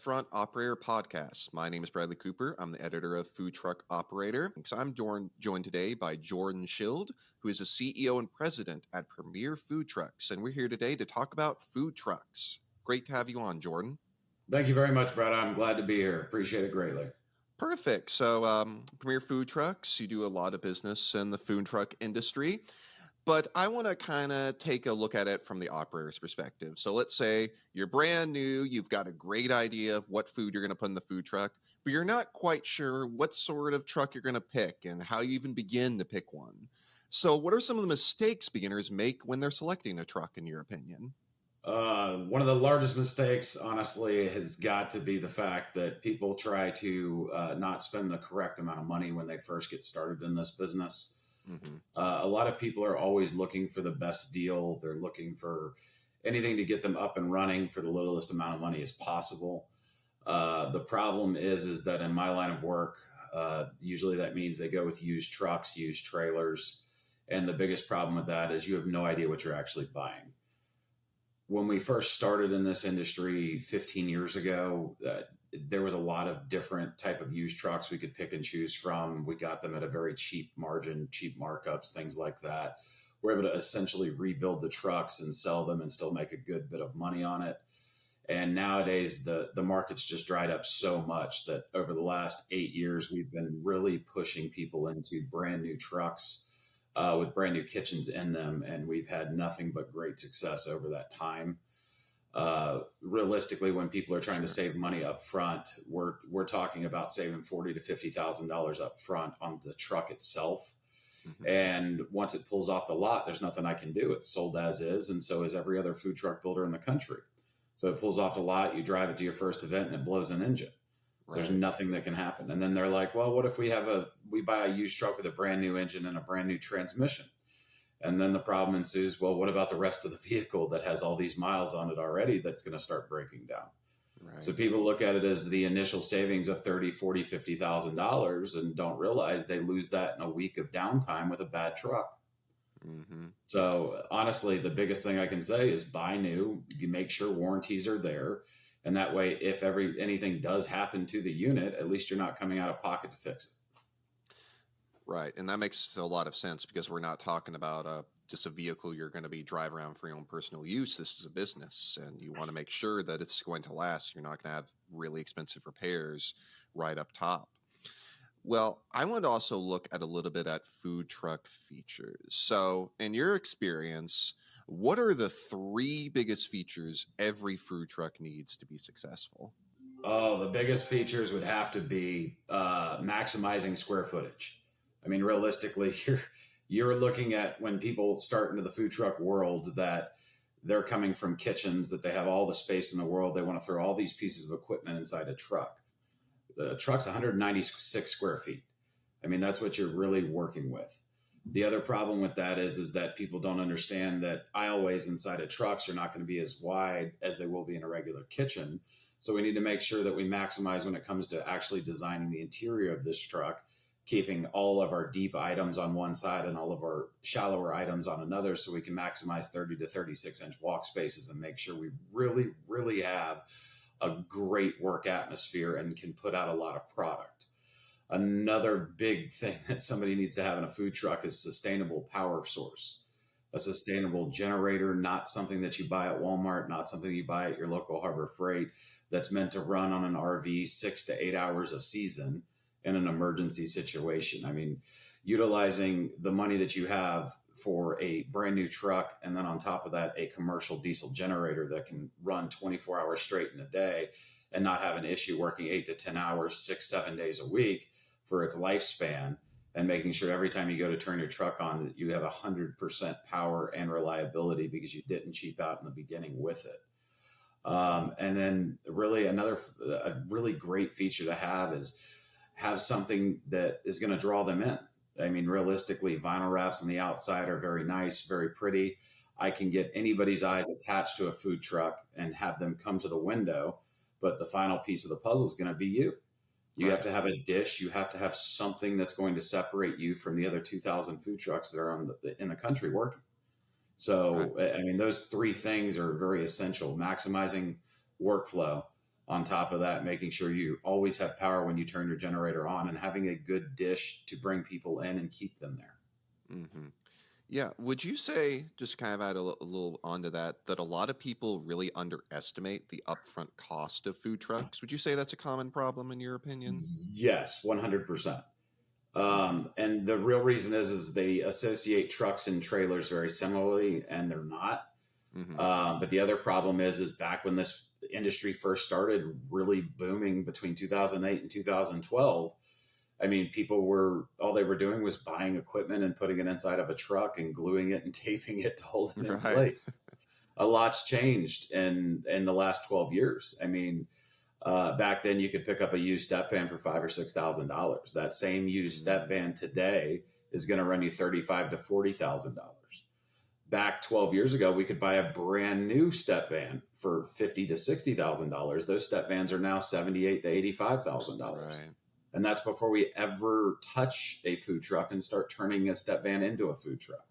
Restaurant Operator Podcast. My name is Bradley Cooper. I'm the editor of Food Truck Operator. So I'm joined today by Jordan Schild, who is a CEO and president at Premier Food Trucks. And we're here today to talk about food trucks. Great to have you on, Jordan. Thank you very much, Brad. I'm glad to be here. Appreciate it greatly. Perfect. So Premier Food Trucks, you do a lot of business in the food truck industry. But I want to kind of take a look at it from the operator's perspective. So let's say you're brand new, you've got a great idea of what food you're going to put in the food truck, but you're not quite sure what sort of truck you're going to pick and how you even begin to pick one. So what are some of the mistakes beginners make when they're selecting a truck, in your opinion? One of the largest mistakes, honestly, has got to be the fact that people try to not spend the correct amount of money when they first get started in this business. Mm-hmm. A lot of people are always looking for the best deal. They're looking for anything to get them up and running for the littlest amount of money as possible. The problem is that in my line of work, usually that means they go with used trucks, used trailers. And the biggest problem with that is you have no idea what you're actually buying. When we first started in this industry 15 years ago, there was a lot of different type of used trucks we could pick and choose from. We got them at a very cheap margin, cheap markups, things like that. We're able to essentially rebuild the trucks and sell them and still make a good bit of money on it. And nowadays, the market's just dried up so much that over the last 8 years, we've been really pushing people into brand new trucks with brand new kitchens in them. And we've had nothing but great success over that time. Realistically, when people are trying to save money up front, we're talking about saving $40,000 to $50,000 up front on the truck itself. Mm-hmm. And once it pulls off the lot, there's nothing I can do. It's sold as is. And so is every other food truck builder in the country. So it pulls off the lot, you drive it to your first event and it blows an engine. Right. There's nothing that can happen. And then they're like, well, what if we buy a used truck with a brand new engine and a brand new transmission? And then the problem ensues, well, what about the rest of the vehicle that has all these miles on it already that's going to start breaking down? Right. So people look at it as the initial savings of $30,000, $40,000, $50,000 and don't realize they lose that in a week of downtime with a bad truck. Mm-hmm. So honestly, the biggest thing I can say is buy new. You make sure warranties are there. And that way, if anything does happen to the unit, at least you're not coming out of pocket to fix it. Right. And that makes a lot of sense because we're not talking about just a vehicle you're going to be driving around for your own personal use. This is a business and you want to make sure that it's going to last. You're not going to have really expensive repairs right up top. Well, I want to also look at a little bit at food truck features. So in your experience, what are the 3 biggest features every food truck needs to be successful? Oh, the biggest features would have to be maximizing square footage. I mean, realistically, you're looking at when people start into the food truck world that they're coming from kitchens, that they have all the space in the world. They want to throw all these pieces of equipment inside a truck. The truck's 196 square feet. I mean, that's what you're really working with. The other problem with that is that people don't understand that aisleways inside of trucks are not going to be as wide as they will be in a regular kitchen. So we need to make sure that we maximize when it comes to actually designing the interior of this truck, keeping all of our deep items on one side and all of our shallower items on another, so we can maximize 30 to 36 inch walk spaces and make sure we really, really have a great work atmosphere and can put out a lot of product. Another big thing that somebody needs to have in a food truck is sustainable power source. A sustainable generator, not something that you buy at Walmart, not something you buy at your local Harbor Freight, that's meant to run on an RV 6 to 8 hours a season in an emergency situation. I mean, utilizing the money that you have for a brand new truck, and then on top of that, a commercial diesel generator that can run 24 hours straight in a day and not have an issue working 8 to 10 hours, 6, 7 days a week for its lifespan, and making sure every time you go to turn your truck on that you have 100% power and reliability because you didn't cheap out in the beginning with it. And then really a really great feature to have something that is going to draw them in. I mean, realistically, vinyl wraps on the outside are very nice, very pretty. I can get anybody's eyes attached to a food truck and have them come to the window, but the final piece of the puzzle is going to be you. You have to have a dish. You have to have something that's going to separate you from the other 2,000 food trucks that are in the country working. So, I mean, those 3 things are very essential: maximizing workflow, On top of that, making sure you always have power when you turn your generator on, and having a good dish to bring people in and keep them there. Hmm. Yeah. Would you say, just kind of add a little onto that, that a lot of people really underestimate the upfront cost of food trucks? Would you say that's a common problem in your opinion? Yes, 100%. Hmm. And the real reason is they associate trucks and trailers very similarly, and they're not. Hmm. But the other problem is back when this industry first started really booming between 2008 and 2012. I mean, people were all they were doing was buying equipment and putting it inside of a truck and gluing it and taping it to hold it in Right. place. A lot's changed in the last 12 years. I mean, back then you could pick up a used step van for $5,000 or $6,000. That same used step Mm. van today is going to run you $35,000 to $40,000. Back 12 years ago, we could buy a brand new step van for $50,000 to $60,000. Those step vans are now $78,000 to $85,000, Right. and that's before we ever touch a food truck and start turning a step van into a food truck.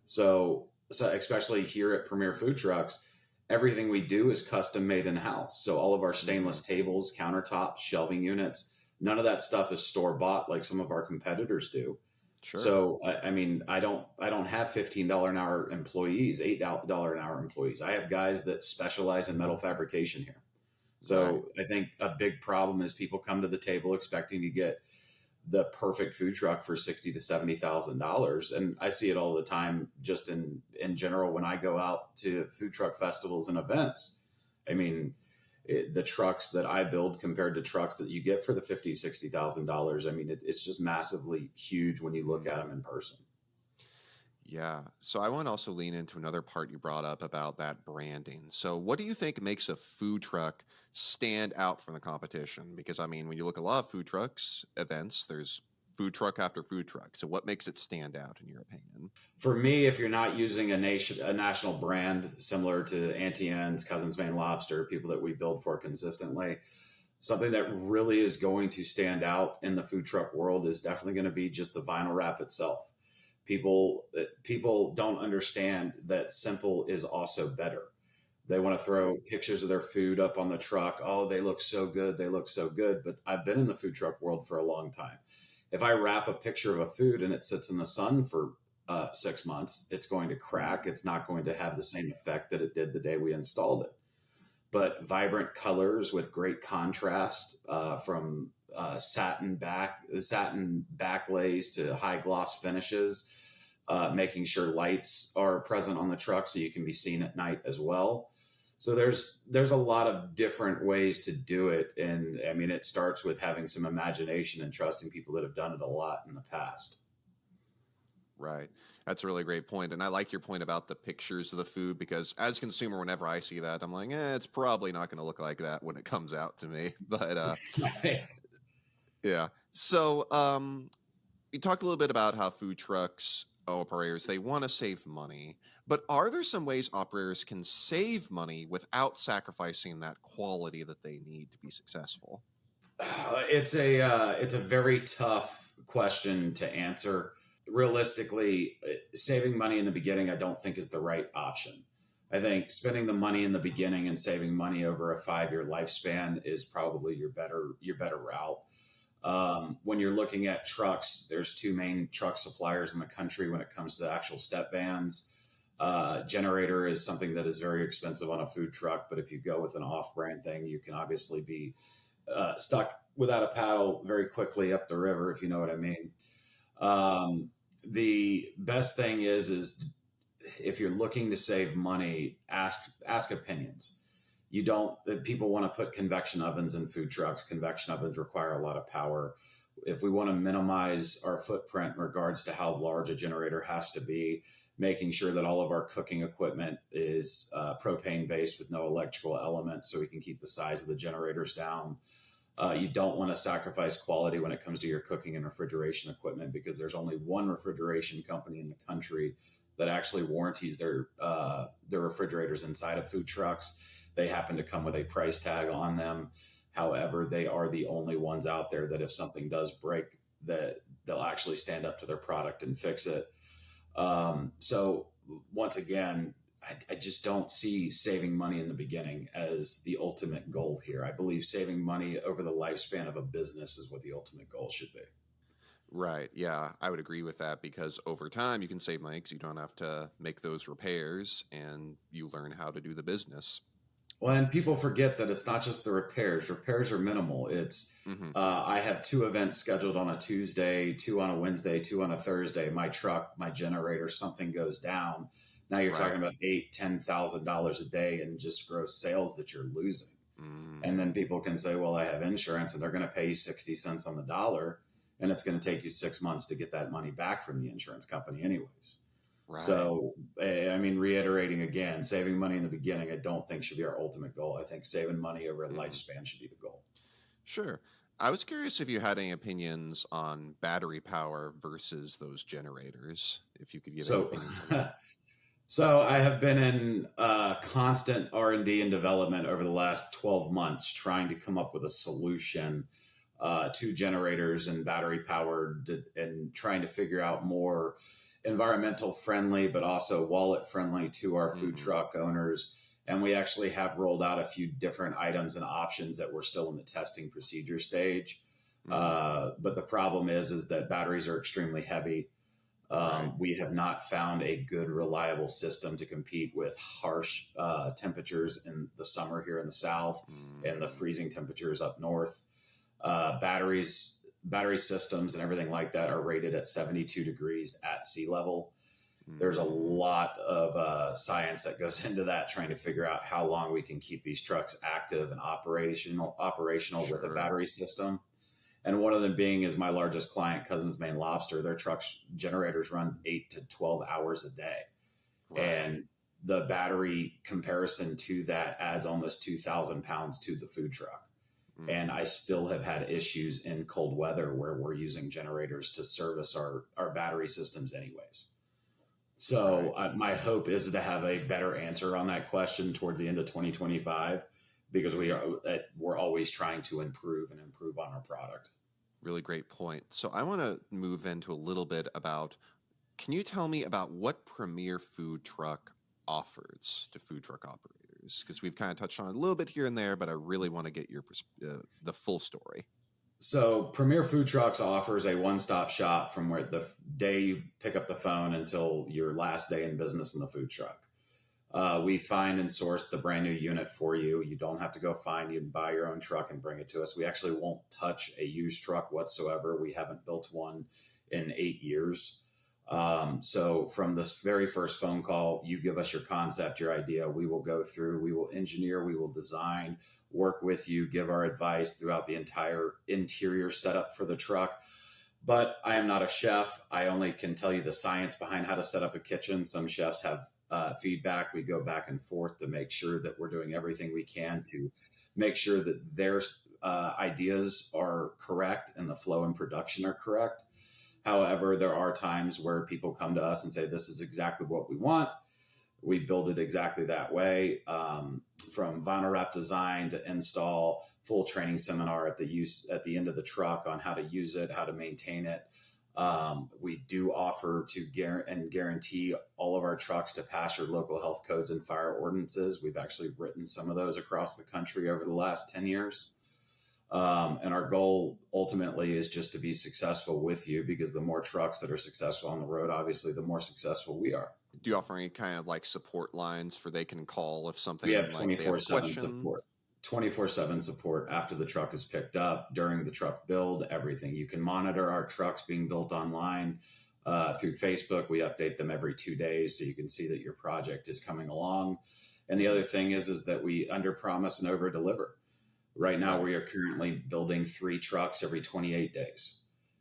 So especially here at Premier Food Trucks, everything we do is custom made in house. So all of our Hmm. stainless tables, countertops, shelving units, none of that stuff is store bought like some of our competitors do. Sure. So I mean, I don't have $15 an hour employees, $8 an hour employees. I have guys that specialize in metal fabrication here. Right. So I think a big problem is people come to the table expecting to get the perfect food truck for $60,000 to $70,000, and I see it all the time. Just in general, when I go out to food truck festivals and events, I mean, the trucks that I build compared to trucks that you get for the $50,000 to $60,000, I mean, it's just massively huge when you look Mm. at them in person. Yeah. So I want to also lean into another part you brought up about that branding. So what do you think makes a food truck stand out from the competition? Because I mean, when you look at a lot of food trucks events, there's food truck after food truck. So what makes it stand out in your opinion? For me, if you're not using a national brand similar to Auntie Anne's, Cousin's Maine Lobster, people that we build for consistently, something that really is going to stand out in the food truck world is definitely going to be just the vinyl wrap itself. People don't understand that simple is also better. They want to throw pictures of their food up on the truck. Oh, they look so good. They look so good. But I've been in the food truck world for a long time. If I wrap a picture of a food and it sits in the sun for 6 months, it's going to crack. It's not going to have the same effect that it did the day we installed it. But vibrant colors with great contrast, from satin backlays to high gloss finishes, making sure lights are present on the truck so you can be seen at night as well. So there's a lot of different ways to do it, and I mean it starts with having some imagination and trusting people that have done it a lot in the past. Right. That's a really great point. And I like your point about the pictures of the food because as a consumer, whenever I see that, I'm like, it's probably not going to look like that when it comes out to me. But Right. yeah. So you talked a little bit about how food trucks operators they want to save money, but are there some ways operators can save money without sacrificing that quality that they need to be successful? It's a very tough question to answer. Realistically, saving money in the beginning, I don't think is the right option. I think spending the money in the beginning and saving money over a 5 year lifespan is probably your better route. When you're looking at trucks, there's two main truck suppliers in the country when it comes to actual step vans. Generator is something that is very expensive on a food truck, but if you go with an off-brand thing, you can obviously be stuck without a paddle very quickly up the river, if you know what I mean. The best thing is if you're looking to save money, ask opinions. You don't People want to put convection ovens in food trucks. Convection ovens require a lot of power. If we want to minimize our footprint in regards to how large a generator has to be, making sure that all of our cooking equipment is propane based with no electrical elements so we can keep the size of the generators down. You don't want to sacrifice quality when it comes to your cooking and refrigeration equipment, because there's only one refrigeration company in the country that actually warranties their refrigerators inside of food trucks. They happen to come with a price tag on them. However, they are the only ones out there that if something does break, that they'll actually stand up to their product and fix it. So once again, I just don't see saving money in the beginning as the ultimate goal here. I believe saving money over the lifespan of a business is what the ultimate goal should be. Right. Yeah, I would agree with that because over time you can save money because you don't have to make those repairs and you learn how to do the business. Well, and people forget that it's not just the repairs. Repairs are minimal. It's Hmm. I have two events scheduled on a Tuesday, two on a Wednesday, two on a Thursday. My truck, my generator, something goes down. Now you're Right. talking about $8,000-$10,000 a day in just gross sales that you're losing. And Mm, then people can say, "Well, I have insurance, and they're going to pay you 60 cents on the dollar, and it's going to take you 6 months to get that money back from the insurance company, anyways." right. So, I mean, reiterating again, saving money in the beginning, I don't think should be our ultimate goal. I think saving money over a Hmm. lifespan should be the goal. Sure. I was curious if you had any opinions on battery power versus those generators, if you could give any So, opinions on that. so I have been in constant R&D and development over the last 12 months, trying to come up with a solution to generators and battery powered, and trying to figure out more environmental friendly, but also wallet friendly to our food Hmm. truck owners. And we actually have rolled out a few different items and options that we're still in the testing procedure stage. Mm, But the problem is that batteries are extremely heavy. right. We have not found a good, reliable system to compete with harsh temperatures in the summer here in the south and the Mm, freezing temperatures up north. Battery systems and everything like that are rated at 72 degrees at sea level. There's a mm, lot of science that goes into that, trying to figure out how long we can keep these trucks active and operational with a sure. battery system. And one of them being is my largest client, Cousins Maine Lobster. Their trucks generators run 8 to 12 hours a day, Right. and the battery comparison to that adds almost 2,000 pounds to the food truck. And Mm, I still have had issues in cold weather where we're using generators to service our battery systems, anyways. So right. my hope is to have a better answer on that question towards the end of 2025, because we're always trying to improve and improve on our product. Really great point. So I want to move into a little bit about, can you tell me about what Premier Food Truck offers to food truck operators? Because we've kind of touched on it a little bit here and there, but I really want to get the full story. So Premier Food Trucks offers a one-stop shop from where the day you pick up the phone until your last day in business in the food truck. We find and source the brand new unit for you. You don't have to go find, you can buy your own truck and bring it to us. We actually won't touch a used truck whatsoever. We haven't built one in 8 years. So from this very first phone call, you give us your concept, your idea. We will go through, we will engineer, we will design, work with you, give our advice throughout the entire interior setup for the truck. But I am not a chef. I only can tell you the science behind how to set up a kitchen. Some chefs have feedback. We go back and forth to make sure that we're doing everything we can to make sure that their ideas are correct and the flow and production are correct. However, there are times where people come to us and say, "This is exactly what we want." We build it exactly that way, from vinyl wrap design to install, full training seminar at the end of the truck on how to use it, how to maintain it. We do offer to guarantee all of our trucks to pass your local health codes and fire ordinances. We've actually written some of those across the country over the last 10 years. And our goal ultimately is just to be successful with you, because the more trucks that are successful on the road, obviously, the more successful we are. Do you offer any kind of like support lines for they can call if We have something like they have a 24/7 question? support. 24/7 support after the truck is picked up, during the truck build, everything. You can monitor our trucks being built online through Facebook. We update them every 2 days so you can see that your project is coming along. And the other thing is that we under promise and over deliver. Right now, Right. we are currently building 3 trucks every 28 days.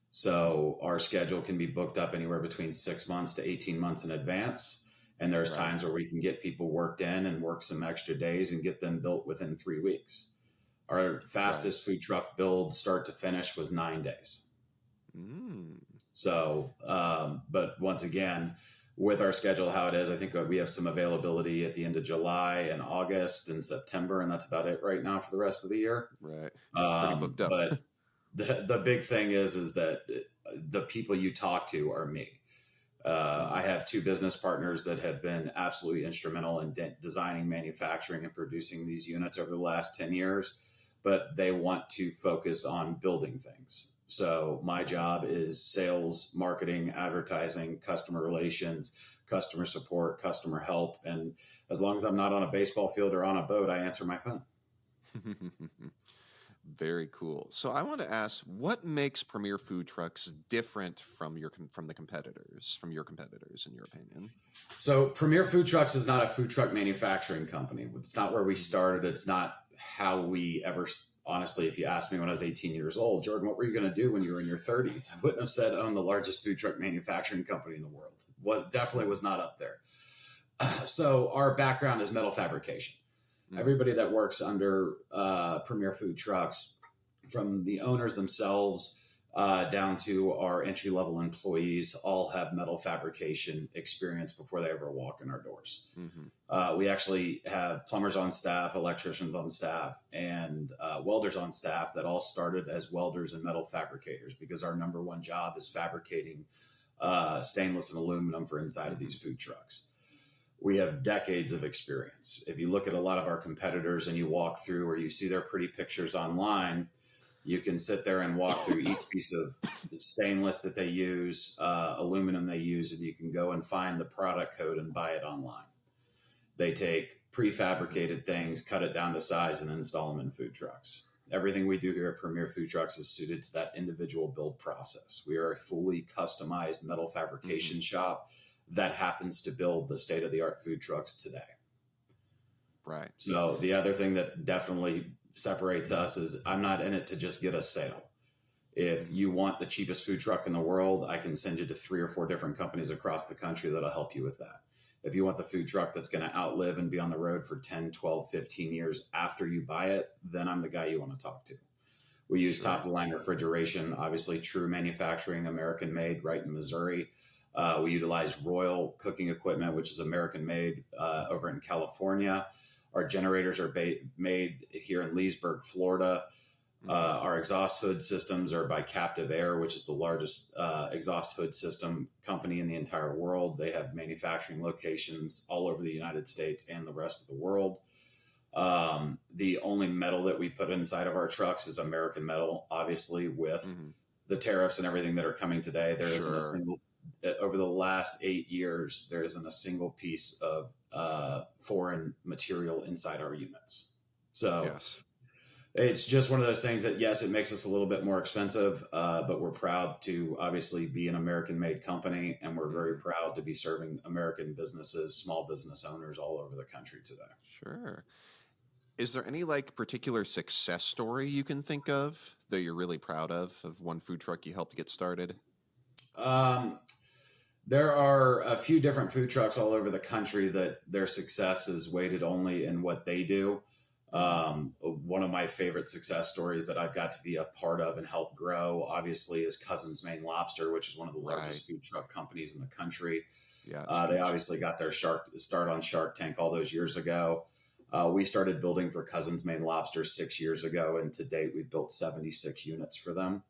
So our schedule can be booked up anywhere between 6 months to 18 months in advance. And there's Right. times where we can get people worked in and work some extra days and get them built within 3 weeks. Our Right. fastest food truck build, start to finish, was 9 days. Mm, So, but once again, with our schedule how it is, I think we have some availability at the end of July and August and September, and that's about it right now for the rest of the year. right. Pretty booked up. But the big thing is that the people you talk to are me. I have two business partners that have been absolutely instrumental in designing, manufacturing, and producing these units over the last 10 years, but they want to focus on building things. So my job is sales, marketing, advertising, customer relations, customer support, customer help. And as long as I'm not on a baseball field or on a boat, I answer my phone. Very cool. So I want to ask, what makes Premier Food Trucks different from the competitors, from your competitors, in your opinion? So Premier Food Trucks is not a food truck manufacturing company. It's not where we started. It's not how we ever, honestly, if you asked me when I was 18 years old, Jordan, what were you going to do when you were in your 30s? I wouldn't have said own the largest food truck manufacturing company in the world. Definitely was not up there. So our background is metal fabrication. Everybody that works under Premier Food Trucks, from the owners themselves down to our entry-level employees, all have metal fabrication experience before they ever walk in our doors. We actually have plumbers on staff, electricians on staff, and welders on staff that all started as welders and metal fabricators, because our number one job is fabricating stainless and aluminum for inside of these food trucks. We have decades of experience. If you look at a lot of our competitors and you walk through, or you see their pretty pictures online, you can sit there and walk through each piece of stainless that they use, aluminum they use, and you can go and find the product code and buy it online. They take prefabricated things, cut it down to size, and install them in food trucks. Everything we do here at Premier Food Trucks is suited to that individual build process. We are a fully customized metal fabrication shop that happens to build the state-of-the-art food trucks today. Right. So the other thing that definitely separates us is I'm not in it to just get a sale. If you want the cheapest food truck in the world, I can send you to 3 or 4 different companies across the country that'll help you with that. If you want the food truck that's going to outlive and be on the road for 10, 12, 15 years after you buy it, then I'm the guy you want to talk to. We use top-of-the-line refrigeration, obviously true manufacturing, American-made, right in Missouri. We utilize Royal cooking equipment, which is American-made over in California. Our generators are made here in Leesburg, Florida. Our exhaust hood systems are by Captive Air, which is the largest exhaust hood system company in the entire world. They have manufacturing locations all over the United States and the rest of the world. The only metal that we put inside of our trucks is American metal, obviously, with the tariffs and everything that are coming today. There isn't a single, over the last 8 years, there isn't a single piece of foreign material inside our units. So it's just one of those things that, yes, it makes us a little bit more expensive, but we're proud to obviously be an American-made company, and we're very proud to be serving American businesses, small business owners all over the country today. Sure. Is there any particular success story you can think of that you're really proud of one food truck you helped get started? There are a few different food trucks all over the country that their success is weighted only in what they do. One of my favorite success stories that I've got to be a part of and help grow, obviously, is Cousins Maine Lobster, which is one of the largest food truck companies in the country. They obviously got their start on Shark Tank all those years ago. We started building for Cousins Maine Lobster 6 years ago, and to date, we've built 76 units for them.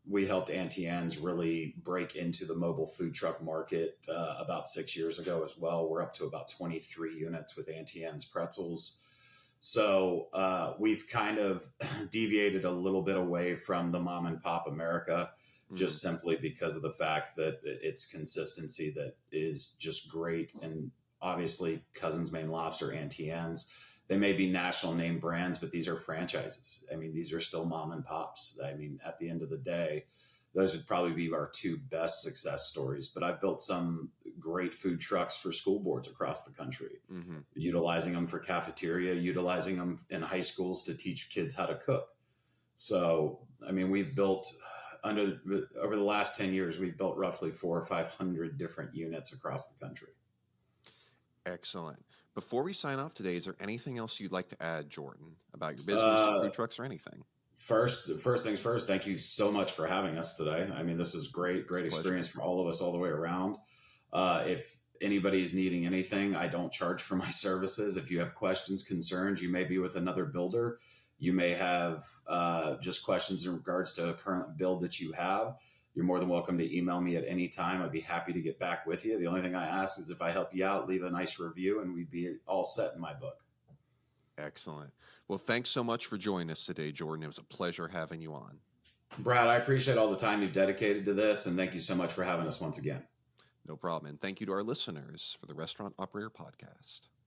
We helped Auntie Anne's really break into the mobile food truck market about 6 years ago as well. We're up to about 23 units with Auntie Anne's Pretzels. So we've kind of deviated a little bit away from the mom and pop America, just simply because of the fact that it's consistency that is just great. And obviously Cousins Maine Lobster, Auntie Anne's, they may be national name brands, but these are franchises. I mean, these are still mom and pops. I mean, at the end of the day, those would probably be our 2 best success stories. But I've built some great food trucks for school boards across the country, utilizing them for cafeteria, utilizing them in high schools to teach kids how to cook. So, I mean, we've built over the last 10 years, we've built roughly 400 or 500 different units across the country. Excellent. Before we sign off today, is there anything else you'd like to add, Jordan, about your business, your food trucks, or anything? First things first, thank you so much for having us today. I mean, this is great experience for all of us all the way around. If anybody's needing anything, I don't charge for my services. If you have questions, concerns, you may be with another builder. You may have just questions in regards to a current build that you have. you're more than welcome to email me at any time. I'd be happy to get back with you. The only thing I ask is if I help you out, leave a nice review and we'd be all set in my book. Excellent. Well, thanks so much for joining us today, Jordan. It was a pleasure having you on. Brad, I appreciate all the time you've dedicated to this, and thank you so much for having us once again. No problem. And thank you to our listeners for the Restaurant Operator Podcast.